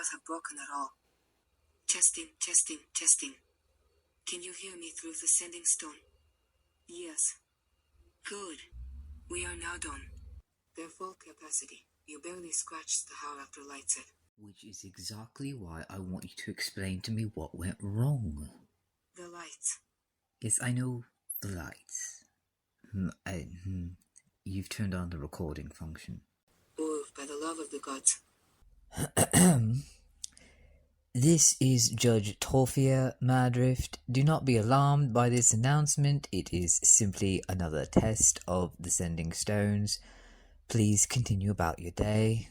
have broken at all. Testing, testing, testing. Can you hear me through the sending stone? Yes. Good. We are now done. Their full capacity. You barely scratched the how after light set. Which is exactly why I want you to explain to me what went wrong. The lights. Yes, I know the lights. You've turned on the recording function. Move by the love of the gods. This is Judge Tolphier, Maddrift. Do not be alarmed by this announcement. It is simply another test of the sending stones. Please continue about your day.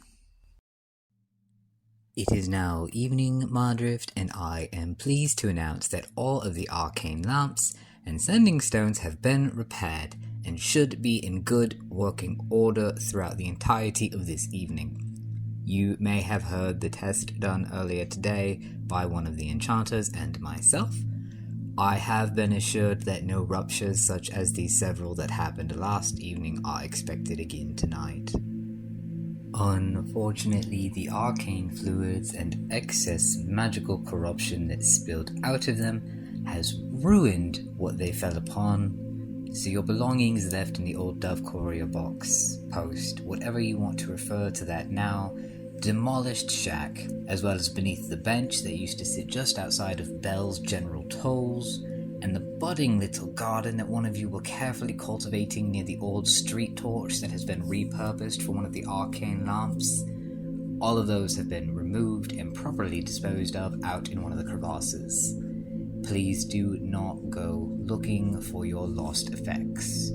It is now evening, Maddrift, and I am pleased to announce that all of the arcane lamps and sending stones have been repaired and should be in good working order throughout the entirety of this evening. You may have heard the test done earlier today by one of the enchanters and myself. I have been assured that no ruptures such as the several that happened last evening are expected again tonight. Unfortunately, the arcane fluids and excess magical corruption that spilled out of them has ruined what they fell upon, so your belongings left in the old Dove Courier box, post, whatever you want to refer to that now, demolished shack, as well as beneath the bench that used to sit just outside of Bell's General Tolls, and the budding little garden that one of you were carefully cultivating near the old street torch that has been repurposed for one of the arcane lamps. All of those have been removed and properly disposed of out in one of the crevasses. Please do not go looking for your lost effects.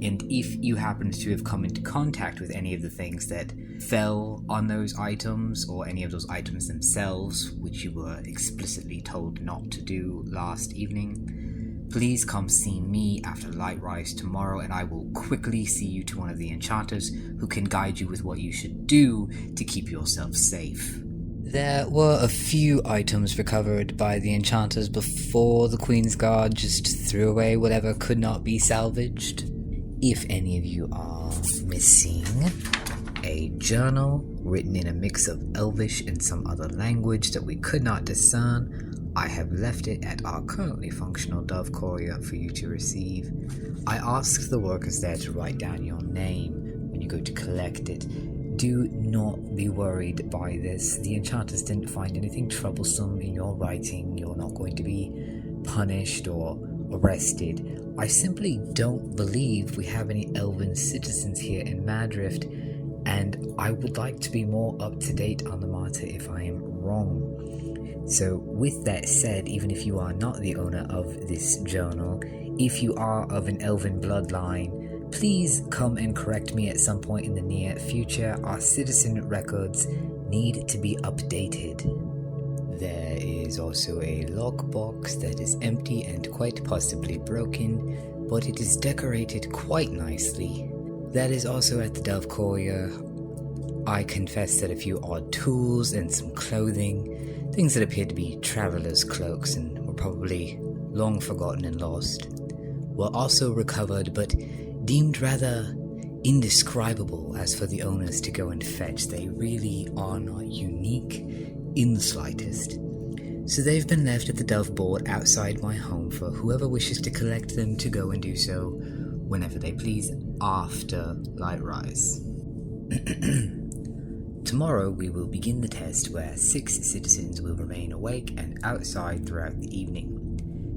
And if you happen to have come into contact with any of the things that fell on those items, or any of those items themselves, which you were explicitly told not to do last evening, please come see me after light rise tomorrow, and I will quickly see you to one of the enchanters who can guide you with what you should do to keep yourself safe. There were a few items recovered by the enchanters before the Queen's Guard just threw away whatever could not be salvaged. If any of you are missing a journal written in a mix of Elvish and some other language that we could not discern, I have left it at our currently functional Dove Courier for you to receive. I asked the workers there to write down your name when you go to collect it. Do not be worried by this. The enchanters didn't find anything troublesome in your writing. You're not going to be punished or arrested. I simply don't believe we have any elven citizens here in Maddrift, and I would like to be more up to date on the matter if I am wrong. So with that said, even if you are not the owner of this journal, if you are of an elven bloodline, please come and correct me at some point in the near future. Our citizen records need to be updated. There is also a lockbox that is empty and quite possibly broken, but it is decorated quite nicely. That is also at the Dove Courier. I confess that a few odd tools and some clothing, things that appeared to be travelers' cloaks and were probably long forgotten and lost, were also recovered, but deemed rather indescribable as for the owners to go and fetch. They really are not unique in the slightest. So they've been left at the Dove board outside my home for whoever wishes to collect them to go and do so whenever they please after light rise. Tomorrow we will begin the test where 6 citizens will remain awake and outside throughout the evening.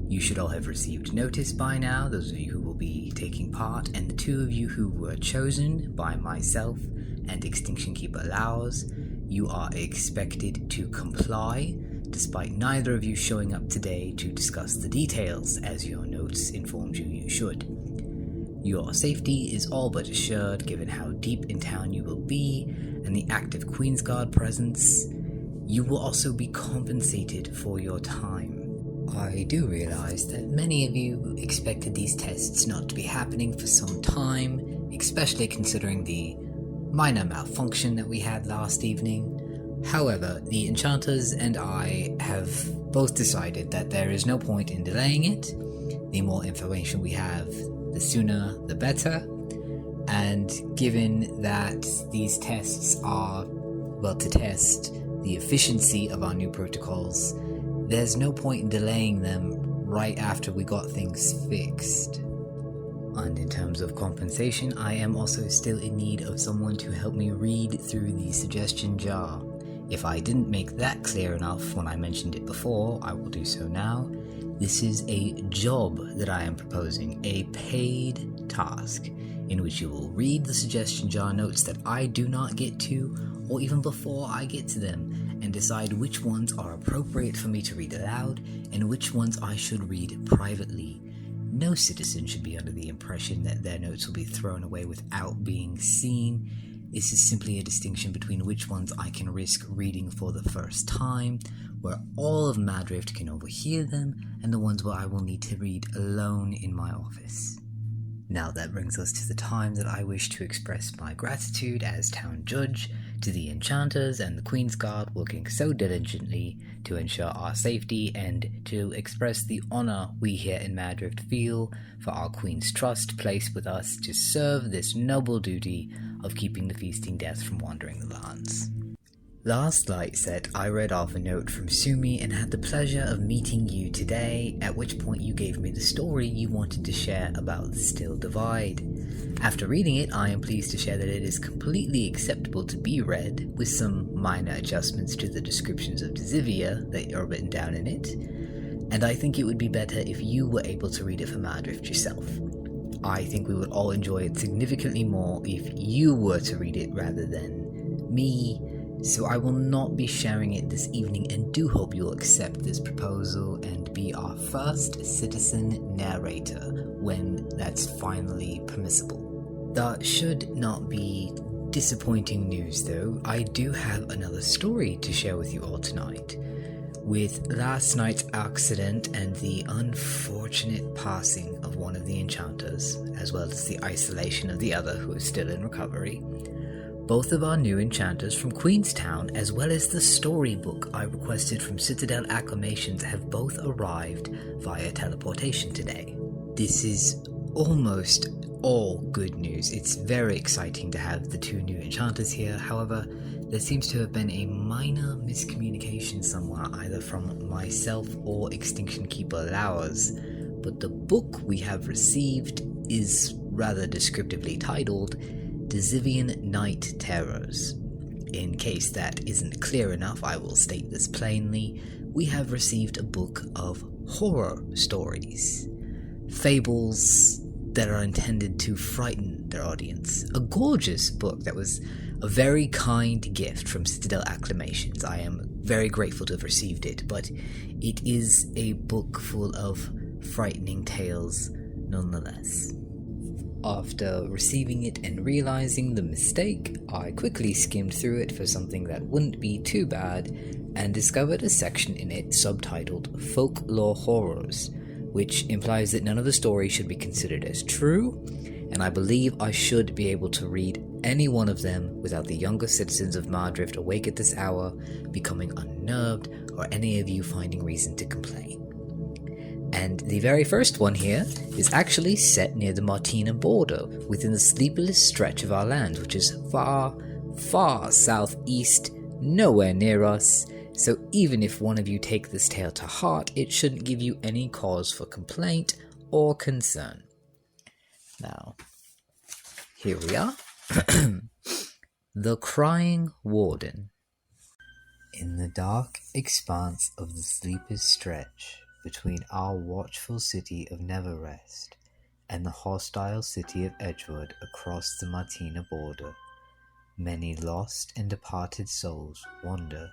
You should all have received notice by now, those of you who will be taking part, and the 2 of you who were chosen by myself and Extinction Keeper Lowers. You are expected to comply, despite neither of you showing up today to discuss the details, as your notes informed you should. Your safety is all but assured given how deep in town you will be and the active Queen's Guard presence. You will also be compensated for your time. I do realize that many of you expected these tests not to be happening for some time, especially considering the minor malfunction that we had last evening. However, the enchanters and I have both decided that there is no point in delaying it. The more information we have, the sooner the better. And given that these tests are, well, to test the efficiency of our new protocols, there's no point in delaying them right after we got things fixed. And in terms of compensation, I am also still in need of someone to help me read through the suggestion jar. If I didn't make that clear enough when I mentioned it before, I will do so now. This is a job that I am proposing, a paid task, in which you will read the suggestion jar notes that I do not get to, or even before I get to them, and decide which ones are appropriate for me to read aloud, and which ones I should read privately. No citizen should be under the impression that their notes will be thrown away without being seen. This is simply a distinction between which ones I can risk reading for the first time, where all of Maddrift can overhear them, and the ones where I will need to read alone in my office. Now that brings us to the time that I wish to express my gratitude as town judge to the enchanters and the Queen's Guard working so diligently to ensure our safety, and to express the honour we here in Maddrift feel for our Queen's trust placed with us to serve this noble duty of keeping the feasting death from wandering the lands. Last light set, I read off a note from Sumi and had the pleasure of meeting you today, at which point you gave me the story you wanted to share about the Still Divide. After reading it, I am pleased to share that it is completely acceptable to be read, with some minor adjustments to the descriptions of Dzivia that are written down in it, and I think it would be better if you were able to read it for Maddrift yourself. I think we would all enjoy it significantly more if you were to read it rather than me, so I will not be sharing it this evening, and do hope you'll accept this proposal and be our first citizen narrator when that's finally permissible. That should not be disappointing news though. I do have another story to share with you all tonight. With last night's accident and the unfortunate passing of one of the enchanters, as well as the isolation of the other who is still in recovery, both of our new enchanters from Queenstown, as well as the storybook I requested from Citadel Acclamations, have both arrived via teleportation today. This is almost all good news. It's very exciting to have the two new enchanters here. However, there seems to have been a minor miscommunication somewhere, either from myself or Extinction Keeper Lowers, but the book we have received is rather descriptively titled Dzivian Night Terrors. In case that isn't clear enough, I will state this plainly. We have received a book of horror stories, fables that are intended to frighten their audience. A gorgeous book that was a very kind gift from Citadel Acclamations. I am very grateful to have received it, but it is a book full of frightening tales nonetheless. After receiving it and realizing the mistake, I quickly skimmed through it for something that wouldn't be too bad, and discovered a section in it subtitled Folklore Horrors, which implies that none of the story should be considered as true, and I believe I should be able to read any one of them without the younger citizens of Maddrift awake at this hour becoming unnerved, or any of you finding reason to complain. And the very first one here is actually set near the Martina border, within the sleepless stretch of our land, which is far, far southeast, nowhere near us, so even if one of you take this tale to heart, it shouldn't give you any cause for complaint or concern. Now, here we are. The Crying Warden. In the dark expanse of the sleepless stretch between our watchful city of Neverrest and the hostile city of Edgewood across the Martina border, many lost and departed souls wander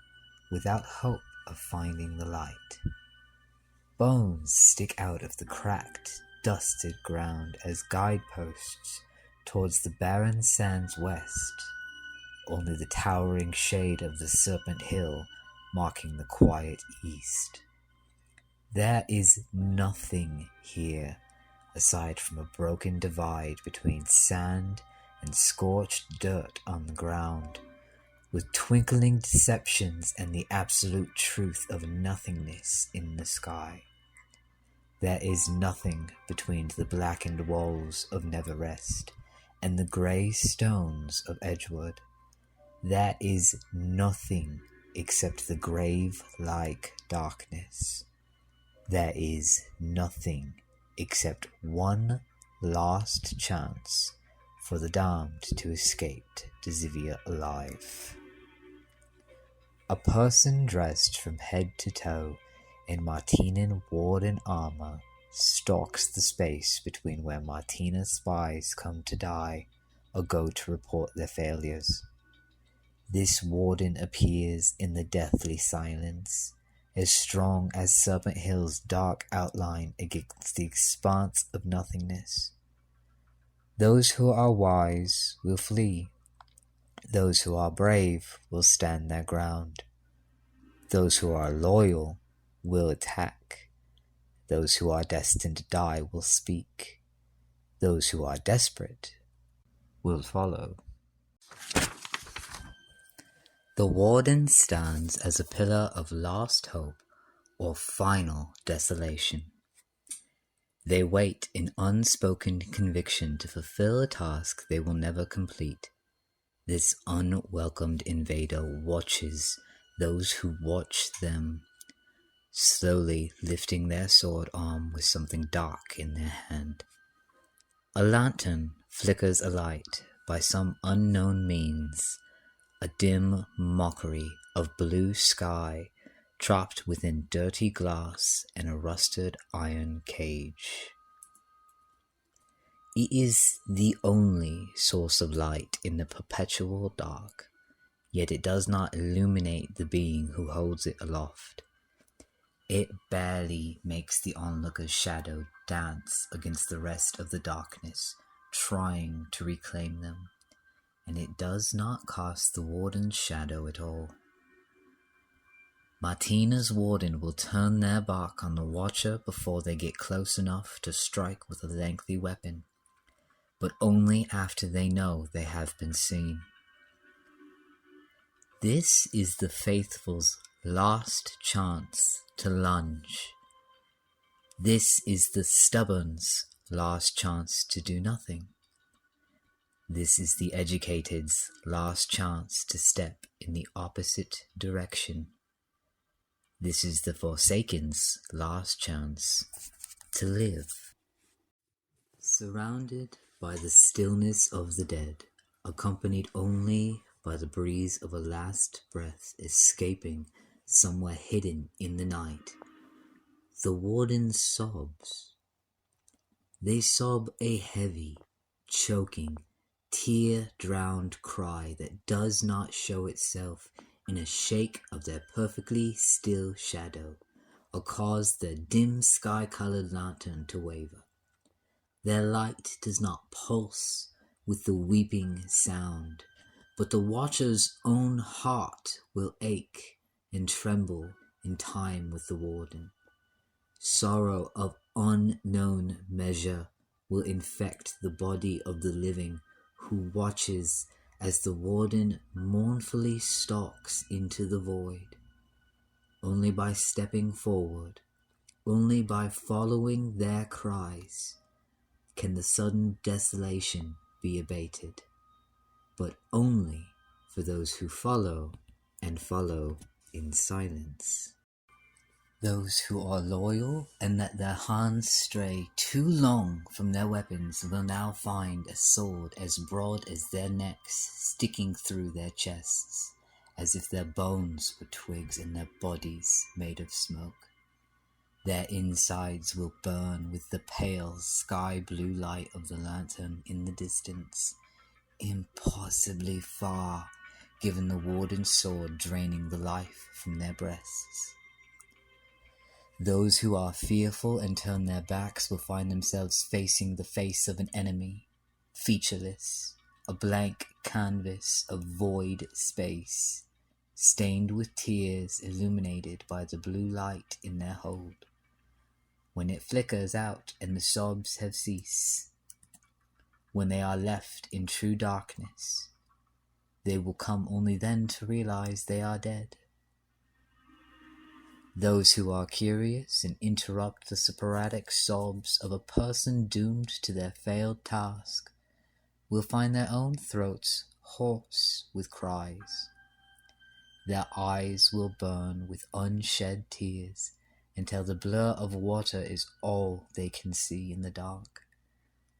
without hope of finding the light. Bones stick out of the cracked, dusted ground as guideposts towards the barren sands west, only the towering shade of the Serpent Hill marking the quiet east. There is nothing here aside from a broken divide between sand and scorched dirt on the ground, with twinkling deceptions and the absolute truth of nothingness in the sky. There is nothing between the blackened walls of Neverrest and the grey stones of Edgewood. There is nothing except the grave-like darkness. There is nothing except one last chance for the damned to escape to Zivia alive. A person dressed from head to toe in Martinan warden armor stalks the space between where Martina's spies come to die or go to report their failures. This warden appears in the deathly silence, as strong as Serpent Hill's dark outline against the expanse of nothingness. Those who are wise will flee. Those who are brave will stand their ground. Those who are loyal will attack. Those who are destined to die will speak. Those who are desperate will follow. The warden stands as a pillar of last hope or final desolation. They wait in unspoken conviction to fulfill a task they will never complete. This unwelcomed invader watches those who watch them, slowly lifting their sword arm with something dark in their hand. A lantern flickers alight by some unknown means, a dim mockery of blue sky trapped within dirty glass and a rusted iron cage. It is the only source of light in the perpetual dark, yet it does not illuminate the being who holds it aloft. It barely makes the onlooker's shadow dance against the rest of the darkness, trying to reclaim them, and it does not cast the warden's shadow at all. Martina's warden will turn their back on the watcher before they get close enough to strike with a lengthy weapon, but only after they know they have been seen. This is the faithful's last chance to lunge. This is the stubborn's last chance to do nothing. This is the educated's last chance to step in the opposite direction. This is the Forsaken's last chance to live. Surrounded by the stillness of the dead, accompanied only by the breeze of a last breath escaping somewhere hidden in the night, the warden sobs. They sob a heavy, choking, tear-drowned cry that does not show itself in a shake of their perfectly still shadow, or cause their dim sky-colored lantern to waver. Their light does not pulse with the weeping sound, but the watcher's own heart will ache and tremble in time with the warden. Sorrow of unknown measure will infect the body of the living who watches as the warden mournfully stalks into the void. Only by stepping forward, only by following their cries, can the sudden desolation be abated, but only for those who follow and follow in silence. Those who are loyal and let their hands stray too long from their weapons will now find a sword as broad as their necks sticking through their chests, as if their bones were twigs and their bodies made of smoke. Their insides will burn with the pale sky-blue light of the lantern in the distance, impossibly far, given the warden's sword draining the life from their breasts. Those who are fearful and turn their backs will find themselves facing the face of an enemy, featureless, a blank canvas of void space, stained with tears illuminated by the blue light in their hold. When it flickers out and the sobs have ceased, when they are left in true darkness, they will come only then to realize they are dead. Those who are curious and interrupt the sporadic sobs of a person doomed to their failed task will find their own throats hoarse with cries. Their eyes will burn with unshed tears until the blur of water is all they can see in the dark.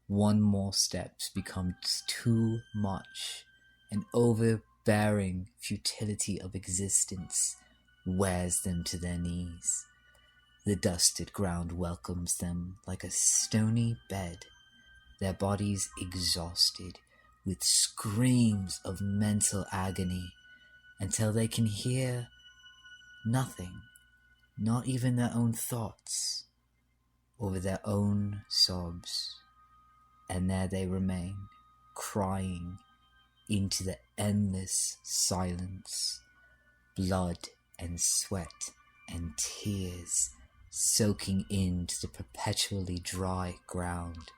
One more step becomes too much. An overbearing futility of existence wears them to their knees. The dusted ground welcomes them like a stony bed, their bodies exhausted with screams of mental agony until they can hear nothing, not even their own thoughts, over their own sobs. And there they remain, crying into the endless silence, blood and sweat and tears soaking into the perpetually dry ground,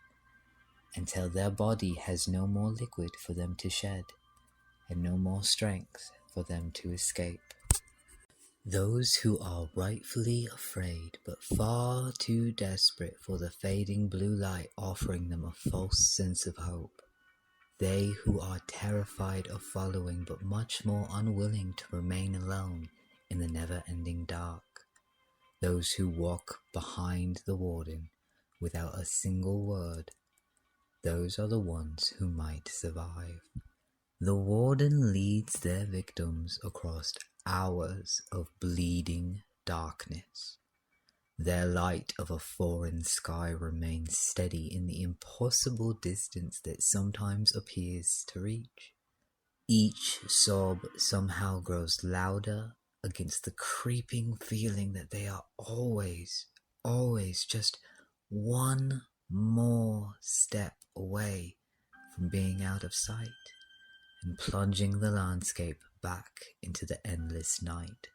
until their body has no more liquid for them to shed, and no more strength for them to escape. Those who are rightfully afraid, but far too desperate for the fading blue light offering them a false sense of hope. They who are terrified of following, but much more unwilling to remain alone in the never-ending dark. Those who walk behind the warden without a single word. Those are the ones who might survive. The warden leads their victims across hours of bleeding darkness. Their light of a foreign sky remains steady in the impossible distance that sometimes appears to reach. Each sob somehow grows louder against the creeping feeling that they are always just one more step away from being out of sight and plunging the landscape back into the endless night.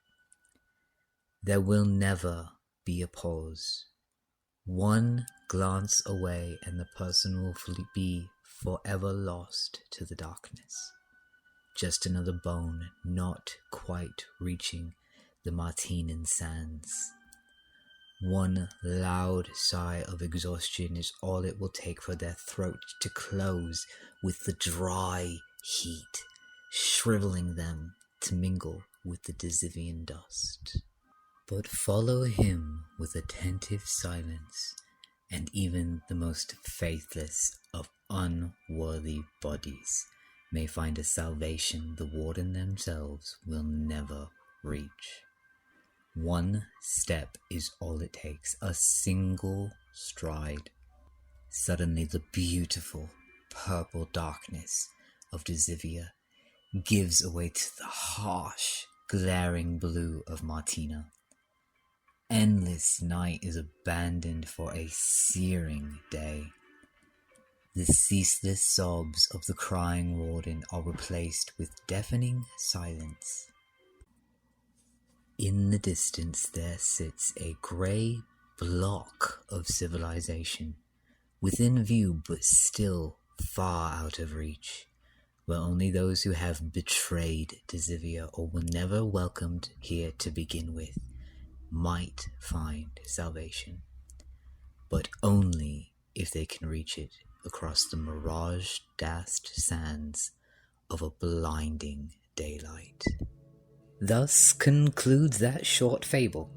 There will never be a pause. One glance away and the person will be forever lost to the darkness. Just another bone not quite reaching the Martinan sands. One loud sigh of exhaustion is all it will take for their throat to close with the dry heat, shriveling them to mingle with the Dizivian dust. But follow him with attentive silence, and even the most faithless of unworthy bodies may find a salvation the warden themselves will never reach. One step is all it takes, a single stride. Suddenly the beautiful purple darkness of Dizivia gives away to the harsh, glaring blue of Martina. Endless night is abandoned for a searing day. The ceaseless sobs of the crying warden are replaced with deafening silence. In the distance there sits a grey block of civilization, within view but still far out of reach, where only those who have betrayed Dizivia or were never welcomed here to begin with might find salvation, but only if they can reach it across the mirage-dashed sands of a blinding daylight. Thus concludes that short fable.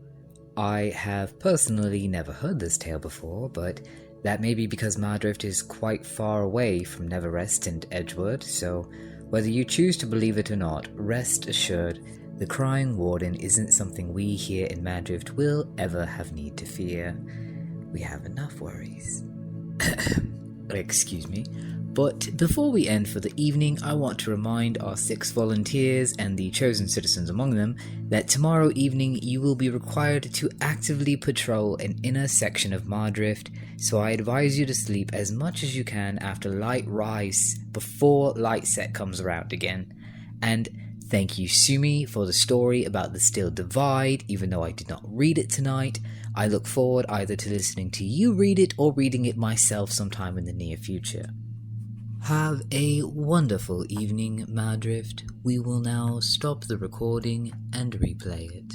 I have personally never heard this tale before, but that may be because Maddrift is quite far away from Neverrest and Edgewood, so whether you choose to believe it or not, rest assured, the Crying Warden isn't something we here in Maddrift will ever have need to fear. We have enough worries. Excuse me. But before we end for the evening, I want to remind our 6 volunteers and the chosen citizens among them that tomorrow evening you will be required to actively patrol an inner section of Maddrift, so I advise you to sleep as much as you can after light rise before light set comes around again. And thank you, Sumi, for the story about the Still Divide, even though I did not read it tonight. I look forward either to listening to you read it or reading it myself sometime in the near future. Have a wonderful evening, Maddrift. We will now stop the recording and replay it.